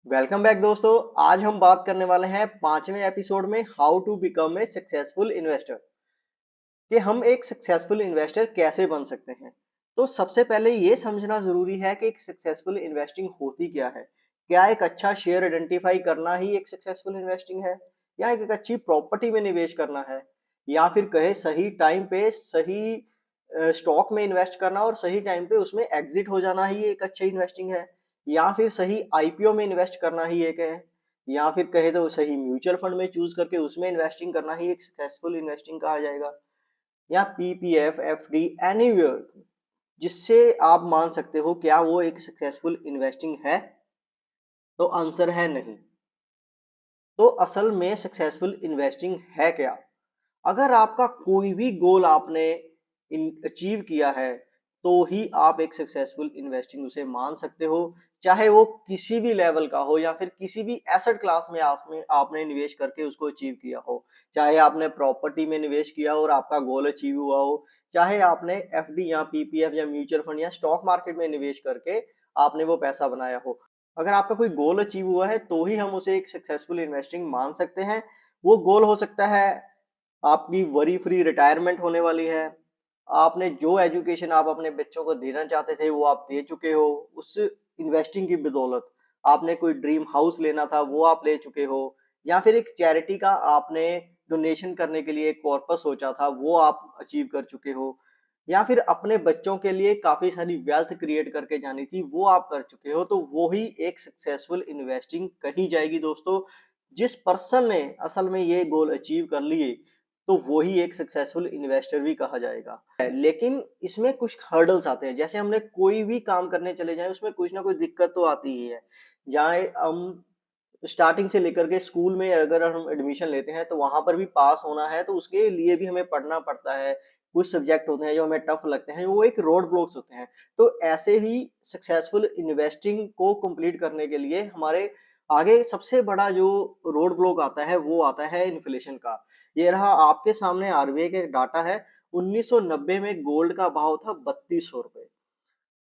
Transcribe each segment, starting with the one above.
Welcome back दोस्तों। आज हम बात करने वाले हैं पांचवें एपिसोड में how to become a successful investor कि हम एक सक्सेसफुल इन्वेस्टर कैसे बन सकते हैं। तो सबसे पहले ये समझना जरूरी है कि एक सक्सेसफुल इन्वेस्टिंग होती क्या है। क्या एक अच्छा शेयर आइडेंटिफाई करना ही एक सक्सेसफुल इन्वेस्टिंग है, या एक अच्छी प्रॉपर्टी में निवेश करना है, या फिर कहे सही टाइम पे सही स्टॉक में इन्वेस्ट करना और सही टाइम पे उसमें एग्जिट हो जाना ही एक अच्छी इन्वेस्टिंग है, या फिर सही आईपीओ में इन्वेस्ट करना ही एक है, या फिर कहे तो सही म्यूचुअल फंड में चूज करके उसमें इन्वेस्टिंग करना ही एक सक्सेसफुल इन्वेस्टिंग कहा जाएगा, या पीपीएफ एफडी एनीवेयर जिससे आप मान सकते हो क्या वो एक सक्सेसफुल इन्वेस्टिंग है। तो आंसर है नहीं। तो असल में सक्सेसफुल इन्वेस्टिंग है क्या? अगर आपका कोई भी गोल आपने अचीव किया है तो ही आप एक सक्सेसफुल इन्वेस्टिंग उसे मान सकते हो, चाहे वो किसी भी लेवल का हो या फिर किसी भी एसेट क्लास में आपने निवेश करके उसको अचीव किया हो। चाहे आपने प्रॉपर्टी में निवेश किया और आपका गोल अचीव हुआ हो, चाहे आपने एफडी या पीपीएफ या म्यूचुअल फंड या स्टॉक मार्केट में निवेश करके आपने वो पैसा बनाया हो। अगर आपका कोई गोल अचीव हुआ है तो ही हम उसे एक सक्सेसफुल इन्वेस्टिंग मान सकते हैं। वो गोल हो सकता है आपकी वरी फ्री रिटायरमेंट होने वाली है, आपने जो एजुकेशन आप अपने बच्चों को देना चाहते थे वो आप दे चुके हो उस इन्वेस्टिंग की बदौलत, आपने कोई ड्रीम हाउस लेना था वो आप ले चुके हो, या फिर एक चैरिटी का आपने डोनेशन करने के लिए एक कॉर्पस सोचा था वो आप अचीव कर चुके हो, या फिर अपने बच्चों के लिए काफी सारी वेल्थ क्रिएट करके जानी थी वो आप कर चुके हो, तो वो ही एक सक्सेसफुल इन्वेस्टिंग कही जाएगी दोस्तों। जिस पर्सन ने असल में ये गोल अचीव कर लिए तो वो ही एक सक्सेसफुल इन्वेस्टर भी कहा जाएगा। लेकिन इसमें कुछ हर्डल्स आते हैं, जैसे हमने कोई भी काम करने चले जाएं उसमें कुछ ना कुछ दिक्कत तो आती ही है। जहाँ हम स्टार्टिंग से लेकर के स्कूल में अगर हम एडमिशन लेते हैं तो वहां पर भी पास होना है तो उसके लिए भी हमें पढ़ना पड़ता है। कुछ सब्जेक्ट होते हैं जो हमें टफ लगते हैं, वो एक रोड ब्लॉक्स होते हैं। तो ऐसे ही सक्सेसफुल इन्वेस्टिंग को कंप्लीट करने के लिए हमारे आगे सबसे बड़ा जो रोड ब्लॉक आता है वो आता है इन्फ्लेशन का। ये रहा आपके सामने आरबीआई के डाटा है। 1990 में गोल्ड का भाव था 3200 रुपए।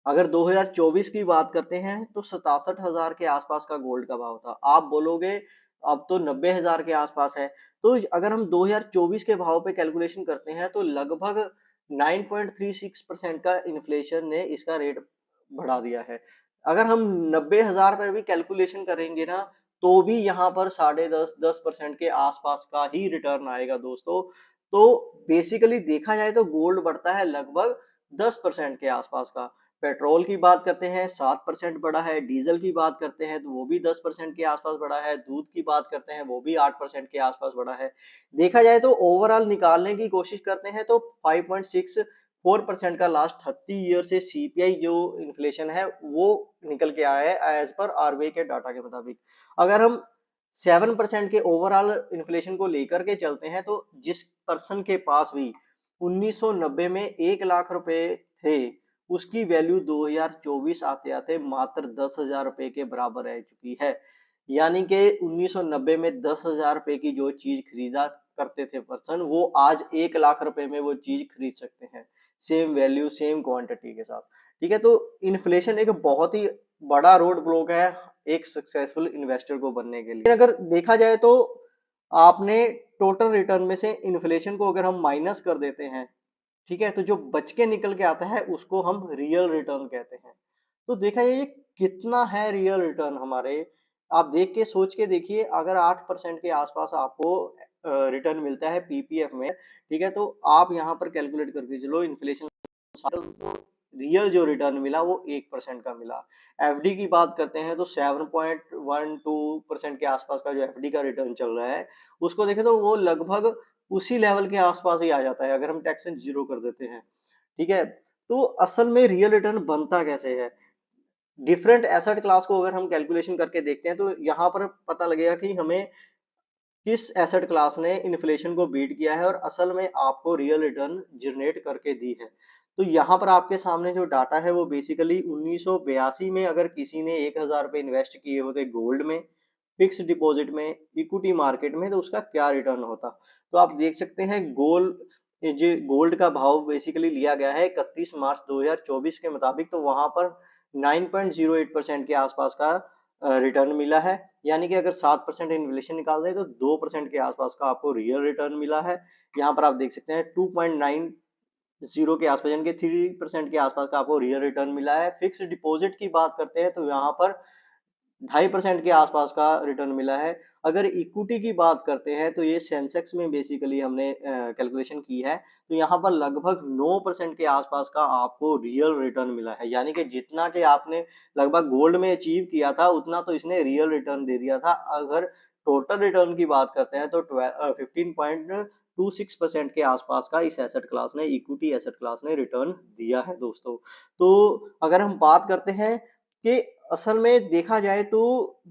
अगर 2024 की बात करते हैं तो 67,000 के आसपास का गोल्ड का भाव था। आप बोलोगे अब तो 90,000 के आसपास है। तो अगर हम 2024 के भाव पे कैलकुलेशन करते हैं तो लगभग 9.36% का इन्फ्लेशन ने इसका रेट बढ़ा दिया है। अगर हम 90,000 पर भी कैलकुलेशन करेंगे ना तो भी यहाँ पर 10.5-10% के आसपास का ही रिटर्न आएगा दोस्तों। तो बेसिकली देखा जाए तो गोल्ड बढ़ता है लगभग 10% के आसपास का। पेट्रोल की बात करते हैं 7% बढ़ा है, डीजल की बात करते हैं तो वो भी 10% के आसपास बढ़ा है, दूध की बात करते हैं वो भी 8% के आसपास बढ़ा है। देखा जाए तो ओवरऑल निकालने की कोशिश करते हैं तो 5.64% का लास्ट 30 ईयर से सीपीआई जो इन्फ्लेशन है वो निकल के आया है एज पर आरबीआई के डाटा के मुताबिक। अगर हम 7% के ओवरऑल इन्फ्लेशन को लेकर के चलते हैं तो जिस पर्सन के पास भी 1990 में 1 लाख रुपए थे उसकी वैल्यू 2024 आते आते मात्र 10,000 रुपए के बराबर रह चुकी है। यानी कि 1990 में 10,000 रुपए की जो चीज खरीदा करते थे पर्सन वो आज 1 लाख रुपए में वो चीज खरीद सकते हैं, सेम वैल्यू सेम क्वांटिटी के साथ। ठीक है, तो इन्फ्लेशन एक बहुत ही बड़ा रोड ब्लॉक है एक सक्सेसफुल इन्वेस्टर को बनने के लिए। लेकिन अगर देखा जाए तो आपने टोटल रिटर्न में से इन्फ्लेशन को अगर हम माइनस कर देते हैं, ठीक है, तो जो बच के निकल के आता है उसको हम रियल रिटर्न कहते हैं। तो देखा जाए ये कितना है रियल रिटर्न हमारे, आप देख के सोच के देखिए। अगर 8% के आसपास आपको रिटर्न मिलता है पीपीएफ में, ठीक है, तो आप यहाँ पर कैलकुलेट करके चलो इन्फ्लेशन रियल जो रिटर्न मिला वो 1% का मिला। एफडी की बात करते हैं तो 7.12% के आसपास का जो एफडी का रिटर्न चल रहा है उसको देखें तो वो लगभग उसी लेवल के आसपास ही आ जाता है अगर हम टैक्स जीरो कर देते हैं। ठीक है, तो असल में रियल रिटर्न बनता कैसे है? डिफरेंट एसेट क्लास को अगर हम कैलकुलेशन करके देखते हैं तो यहाँ पर पता लगेगा कि हमें किस एसेट क्लास ने इन्फ्लेशन को बीट किया है और असल में आपको रियल रिटर्न जनरेट करके दी है। तो यहाँ पर आपके सामने जो डाटा है वो बेसिकली 1982 में अगर किसी ने 1,000 रुपए इन्वेस्ट किए होते गोल्ड में, फिक्स डिपॉजिट में, इक्विटी मार्केट में, तो उसका क्या रिटर्न होता। तो आप देख सकते हैं गोल्ड का भाव बेसिकली लिया गया है 31 मार्च 2024 के मुताबिक, तो वहां पर 9.08% के आसपास का रिटर्न मिला है, यानी कि अगर 7% इन्फ्लेशन निकाल दें तो 2% के आसपास का आपको रियल रिटर्न मिला है। यहाँ पर आप देख सकते हैं 2.90 के आसपास, यानी कि 3% के आसपास का आपको रियल रिटर्न मिला है। फिक्स डिपॉजिट की बात करते हैं तो यहाँ पर 2.5% के आसपास का रिटर्न मिला है। अगर इक्विटी की बात करते हैं तो ये सेंसेक्स में बेसिकली हमने कैलकुलेशन की है, तो यहाँ पर लगभग 9% के आसपास का आपको रियल रिटर्न मिला है, यानी कि जितना कि आपने लगभग गोल्ड में अचीव किया था उतना तो इसने रियल रिटर्न दे दिया था। अगर टोटल रिटर्न की बात करते हैं तो 15.26% के आसपास का इस एसेट क्लास ने, इक्विटी एसेट क्लास ने रिटर्न दिया है दोस्तों। तो अगर हम बात करते हैं कि असल में देखा जाए तो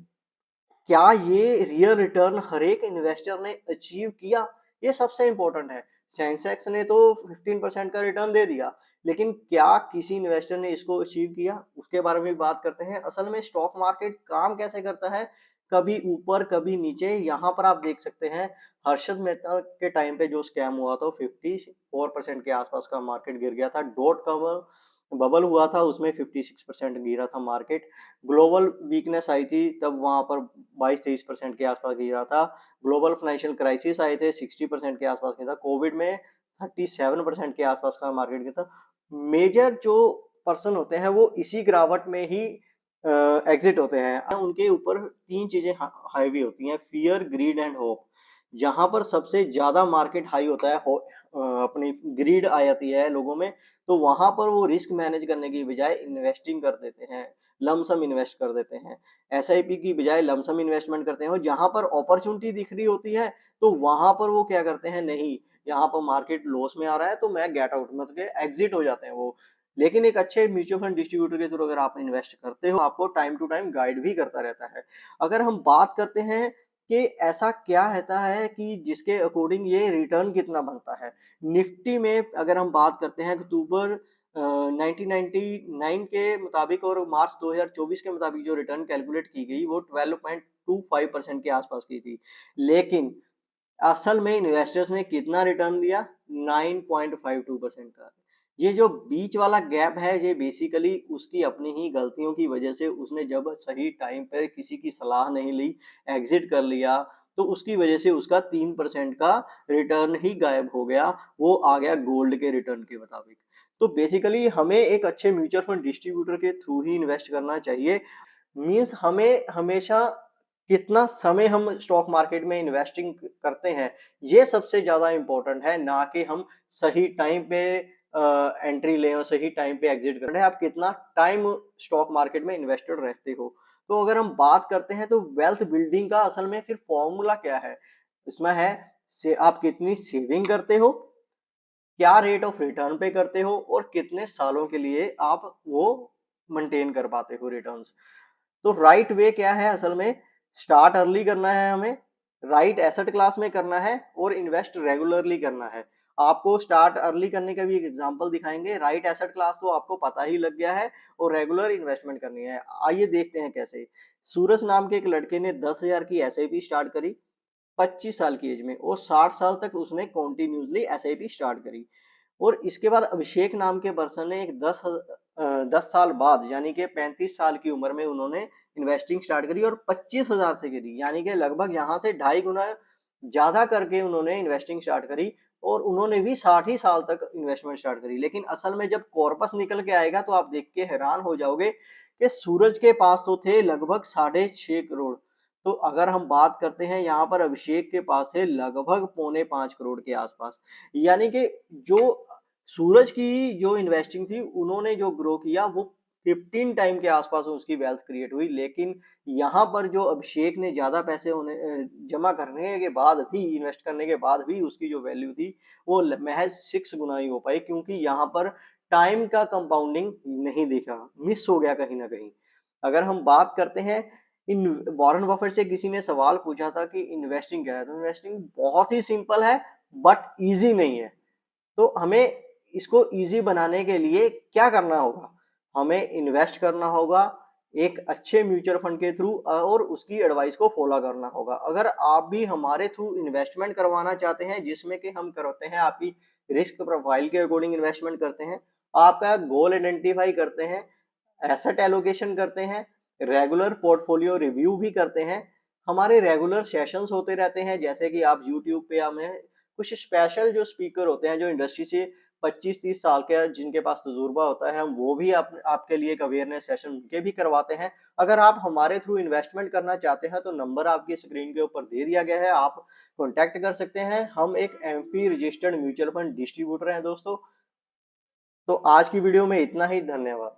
क्या ये रियल रिटर्न हर एक इन्वेस्टर ने अचीव किया, ये सबसे इंपॉर्टेंट है। सेंसेक्स ने तो 15% का रिटर्न दे दिया, लेकिन क्या किसी इन्वेस्टर ने इसको अचीव किया, उसके बारे में भी बात करते हैं। असल में स्टॉक मार्केट काम कैसे करता है, कभी ऊपर कभी नीचे। यहाँ पर आप देख सकते हैं हर्षद मेहता के टाइम पे जो स्कैम हुआ था 54% के आसपास का मार्केट गिर गया था। डॉट कॉम बबल हुआ था, उसमें 56% गिरा था मार्केट। ग्लोबल वीकनेस आई थी तब वहां पर 22-23% के आसपास गिरा था। ग्लोबल फाइनेंशियल क्राइसिस आए थे, 60% के आसपास गिरा था। कोविड में 37% के आसपास का मार्केट गिरा था। मेजर जो पर्सन होते हैं वो इसी गिरावट में ही एग्जिट होते हैं। उनके ऊपर तीन चीजें हाईवी होती हैं, फियर, ग्रीड एंड होप। जहां पर सबसे ज्यादा मार्केट हाई होता है, अपनी ग्रीड आ जाती है लोगों में, तो वहां पर वो रिस्क मैनेज करने की बजाय इन्वेस्टिंग कर देते हैं, लमसम इन्वेस्ट कर देते हैं। एसआईपी की बजाय लमसम इन्वेस्टमेंट करते हैं, और जहां पर अपॉर्चुनिटी दिख रही होती है तो वहां पर वो क्या करते हैं, नहीं यहाँ पर मार्केट लॉस में आ रहा है तो मैं गेट आउट, मतलब एग्जिट हो जाते हैं वो। लेकिन एक अच्छे म्यूचुअल फंड डिस्ट्रीब्यूटर के थ्रू अगर आप इन्वेस्ट करते हो, आपको टाइम टू टाइम गाइड भी करता रहता है। अगर हम बात करते हैं कि ऐसा क्या रहता है कि जिसके अकॉर्डिंग ये रिटर्न कितना बनता है, निफ्टी में अगर हम बात करते हैं अक्टूबर 1999 के मुताबिक और मार्च 2024 के मुताबिक जो रिटर्न कैलकुलेट की गई वो 12.25% के आसपास की थी। लेकिन असल में इन्वेस्टर्स ने कितना रिटर्न दिया, 9.52% का। ये जो बीच वाला गैप है ये बेसिकली उसकी अपनी ही गलतियों की वजह से, उसने जब सही टाइम पर किसी की सलाह नहीं ली, एग्जिट कर लिया, तो उसकी वजह से उसका 3% का रिटर्न ही गायब हो गया। वो आ गया गोल्ड के रिटर्न के मुताबिक। तो बेसिकली हमें एक अच्छे म्यूचुअल फंड डिस्ट्रीब्यूटर के थ्रू ही इन्वेस्ट करना चाहिए। मीन्स हमें हमेशा कितना समय हम स्टॉक मार्केट में इन्वेस्टिंग करते हैं, ये सबसे ज्यादा इंपॉर्टेंट है, ना कि हम सही टाइम पे एंट्री लें और सही टाइम पे एग्जिट करें। आप कितना टाइम स्टॉक मार्केट में इन्वेस्टेड रहते हो। तो अगर हम बात करते हैं तो वेल्थ बिल्डिंग का असल में फिर फॉर्मूला क्या है, इसमें है से आप कितनी सेविंग करते हो, क्या रेट ऑफ रिटर्न पे करते हो, और कितने सालों के लिए आप वो मेंटेन कर पाते हो रिटर्न्स। तो राइट वे क्या है, असल में स्टार्ट अर्ली करना है हमें, राइट एसेट क्लास में करना है, और इन्वेस्ट रेगुलरली करना है। आपको स्टार्ट अर्ली करने का भी एक एग्जांपल दिखाएंगे। राइट एसेट क्लास तो आपको पता ही लग गया है, और रेगुलर इन्वेस्टमेंट करनी है। आइए देखते हैं कैसे। सूरज नाम के एक लड़के ने 10,000 की एसआईपी स्टार्ट करी 25 साल की एज में, और 60 साल तक उसने कॉन्टिन्यूसली एसआईपी स्टार्ट करी। और इसके बाद अभिषेक नाम के पर्सन ने एक 10 साल बाद, यानी कि 35 साल की उम्र में उन्होंने इन्वेस्टिंग स्टार्ट करी, और 25,000 से करी, यानी कि लगभग यहाँ से 2.5 गुना ज्यादा करके उन्होंने इन्वेस्टिंग स्टार्ट करी। और उन्होंने भी 60 ही साल तक इन्वेस्टमेंट स्टार्ट करी। लेकिन असल में जब कॉर्पस निकल के आएगा तो आप देख के हैरान हो जाओगे कि सूरज के पास तो थे लगभग 6.5 करोड़। तो अगर हम बात करते हैं यहाँ पर अभिषेक के पास है लगभग 4.25 करोड़ के आसपास। यानी कि जो सूरज की जो इन्वेस्टिंग थी उन्होंने जो ग्रो किया वो 15 टाइम के आसपास उसकी वेल्थ क्रिएट हुई। लेकिन यहाँ पर जो अभिषेक ने ज्यादा पैसे होने जमा करने के बाद भी, इन्वेस्ट करने के बाद भी उसकी जो वैल्यू थी वो महज 6 गुना ही हो पाई, क्योंकि यहाँ पर टाइम का कंपाउंडिंग नहीं देखा, मिस हो गया कहीं ना कहीं। अगर हम बात करते हैं, इन वॉरेन बफेट से किसी ने सवाल पूछा था कि इन्वेस्टिंग क्या है, तो इन्वेस्टिंग बहुत ही सिंपल है बट इजी नहीं है। तो हमें इसको इजी बनाने के लिए क्या करना होगा, हमें इन्वेस्ट करना होगा एक अच्छे म्यूचुअल फंड के थ्रू, और उसकी एडवाइस को फॉलो करना होगा। अगर आप भी हमारे थ्रू इन्वेस्टमेंट करवाना चाहते हैं, जिसमें कि हम करते हैं आपकी रिस्क प्रोफाइल के अकॉर्डिंग इन्वेस्टमेंट करते हैं, आपका गोल आइडेंटिफाई करते हैं, एसेट एलोकेशन करते हैं, रेगुलर पोर्टफोलियो रिव्यू भी करते हैं। हमारे रेगुलर सेशंस होते रहते हैं, जैसे कि आप यूट्यूब पे हमें कुछ स्पेशल जो स्पीकर होते हैं जो इंडस्ट्री से 25-30 साल के जिनके पास तजुर्बा होता है, हम वो भी आपके लिए एक अवेयरनेस सेशन उनके भी करवाते हैं। अगर आप हमारे थ्रू इन्वेस्टमेंट करना चाहते हैं तो नंबर आपकी स्क्रीन के ऊपर दे दिया गया है, आप कॉन्टैक्ट कर सकते हैं। हम एक MP registered mutual fund distributor हैं दोस्तों। तो आज की वीडियो में इतना ही, धन्यवाद।